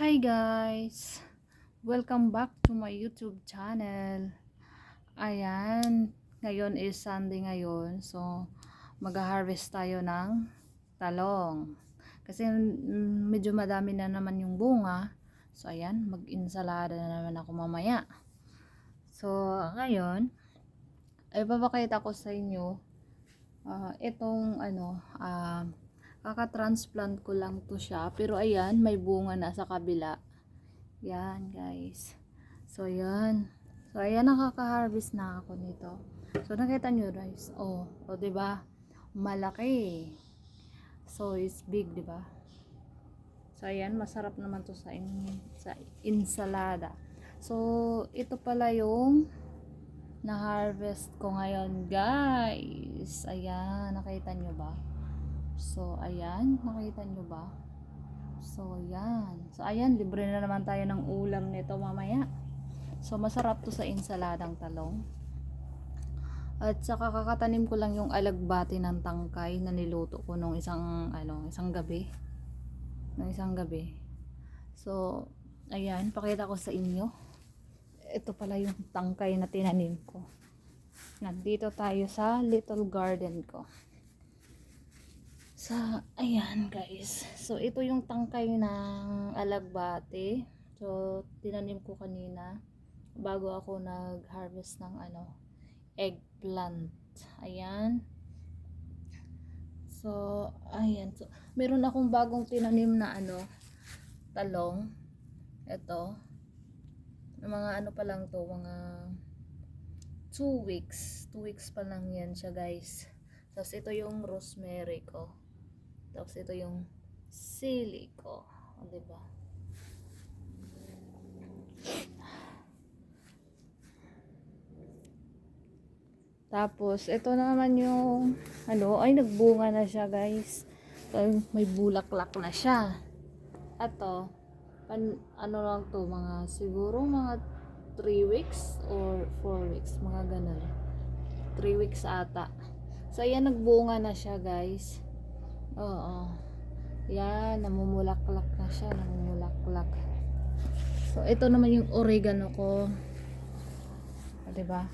Hi guys! Welcome back to my YouTube channel. Ayan, ngayon is Sunday ngayon. So, mag-harvest tayo ng talong. Kasi medyo madami na naman yung bunga. So, ayan, mag-insalada na naman ako mamaya. So, ngayon, ay papakita ko sa inyo itong kaka-transplant ko lang to siya. Pero ayan, may bunga na sa kabila. Yan guys. So yan. So ayan, nakaka-harvest na ako nito. So nakita nyo guys. Oh, 'di ba? Malaki. So it's big, 'di ba? So ayan, masarap naman to sa insalada. So ito pala yung na-harvest ko ngayon, guys. Ayan, nakita nyo ba? So ayan, nakita nyo ba? So, yan. So, ayan, libre na naman tayo ng ulam nito mamaya. So, masarap to sa insaladang talong. At saka kakatanim ko lang yung alagbati ng tangkay na niluto ko nung isang gabi. So, ayan, pakita ko sa inyo. Ito pala yung tangkay na tinanim ko. Nandito tayo sa little garden ko. So, ayan guys. So, ito yung tangkay ng alagbati. So, tinanim ko kanina bago ako nag-harvest ng eggplant. Ayan. So, ayan. So, meron akong bagong tinanim na talong. Ito. Mga pa lang to, mga 2 weeks. 2 weeks pa lang yan siya, guys. Tapos, ito yung rosemary ko. Tapos ito yung sili ko. O, diba? Tapos ito naman yung ay nagbunga na siya, guys. So, may bulaklak na siya. Ato, lang to, siguro mga 3 weeks or 4 weeks, mga ganun. 3 weeks ata. So ayan, nagbunga na siya, guys. Oo. Yan, namumulaklak na siya, namumulaklak. So, ito naman yung oregano ko. O, diba?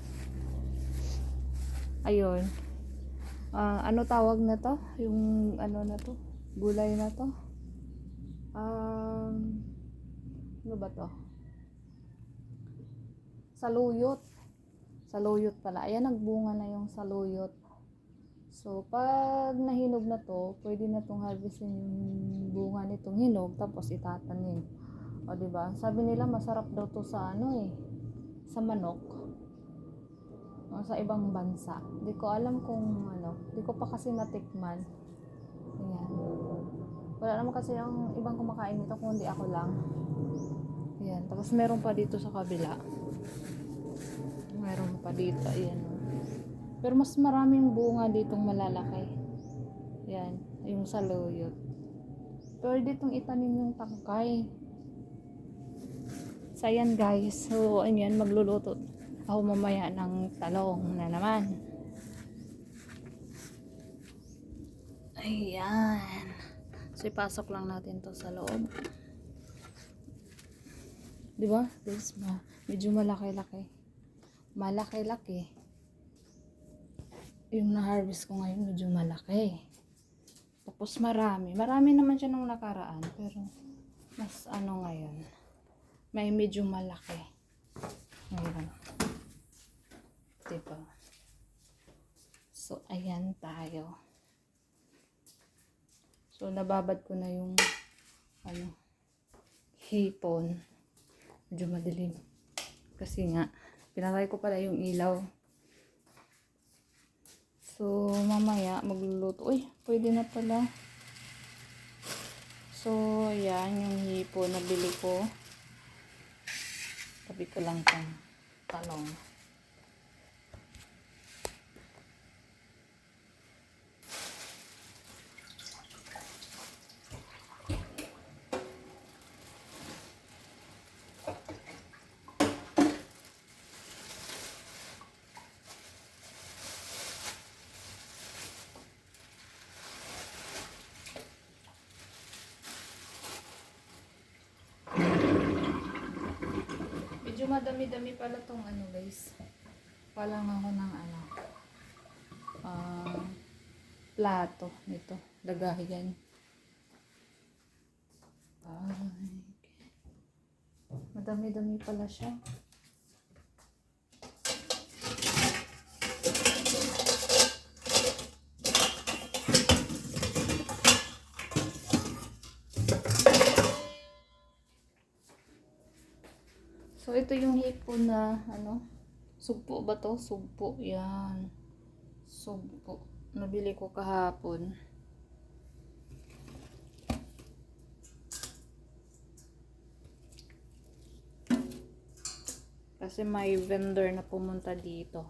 Ayun. Ano tawag na to? Yung na to? Gulay na to? Ano ba to? Saluyot. Saluyot pala. Ayan, nagbunga na yung saluyot. So, pag nahinog na to, pwede na tong harvestin yung bunga nitong hinog, tapos itatanim. O, diba? Sabi nila, masarap daw to sa sa manok. O, sa ibang bansa. Di ko alam kung di ko pa kasi natikman. Ayan. Wala naman kasi ang ibang kumakain nito, kundi ako lang. Ayan. Tapos meron pa dito sa kabila. Meron pa dito. Ayan. Pero mas maraming bunga ditong malalaki. Yan, yung saluyot. Pero ditong itanim yung tangkay. So, ayan guys. So, ayan, magluluto ako mamaya ng talong na naman. Ayan. So, ipasok lang natin to sa loob. Diba? This, medyo malaki-laki. Malaki-laki. Yung na-harvest ko ngayon medyo malaki. Tapos marami naman siya nung nakaraan, pero mas ngayon may medyo malaki ngayon, diba? So ayan tayo. So nababad ko na yung hipon. Medyo madilim kasi nga pinatay ko pala yung ilaw. So, mamaya magluluto. Uy, pwede na pala. So, ayan yung hipo na bili ko. Tabi ko lang tong talong. Medyo madami-dami pala tong ano guys. Palang ako ng ano. Plato nito. Lagayan. Ay, madami-dami pala siya. So, ito yung hipon na, ano, sugpo ba to? Sugpo, yan. Sugpo. Nabili ko kahapon. Kasi may vendor na pumunta dito.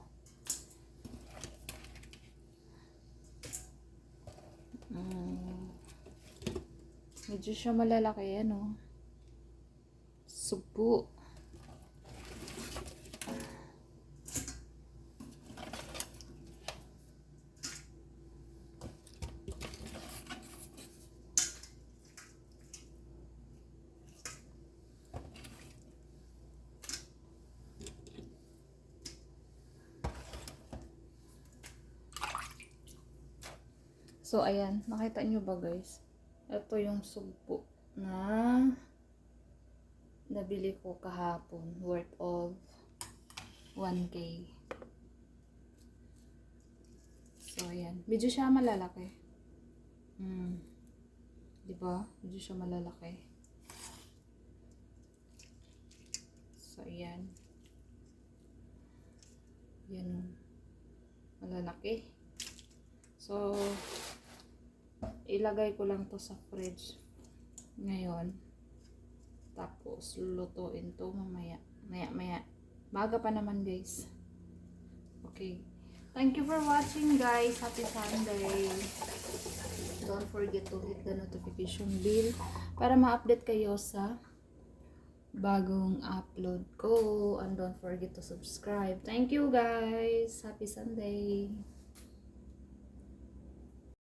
Medyo siya malalaki, ano. Sugpo. So, ayan. Nakita nyo ba guys? Ito yung sugpo na nabili ko kahapon. Worth of 1K. So, ayan. Medyo siya malalaki. Diba? Medyo siya malalaki. So, ayan. Yan. Malalaki. So, ilagay ko lang to sa fridge ngayon. Tapos, lulutuin to mamaya. Maya. Baga pa naman guys. Okay. Thank you for watching guys. Happy Sunday. Don't forget to hit the notification bell para ma-update kayo sa bagong upload ko. And don't forget to subscribe. Thank you guys. Happy Sunday.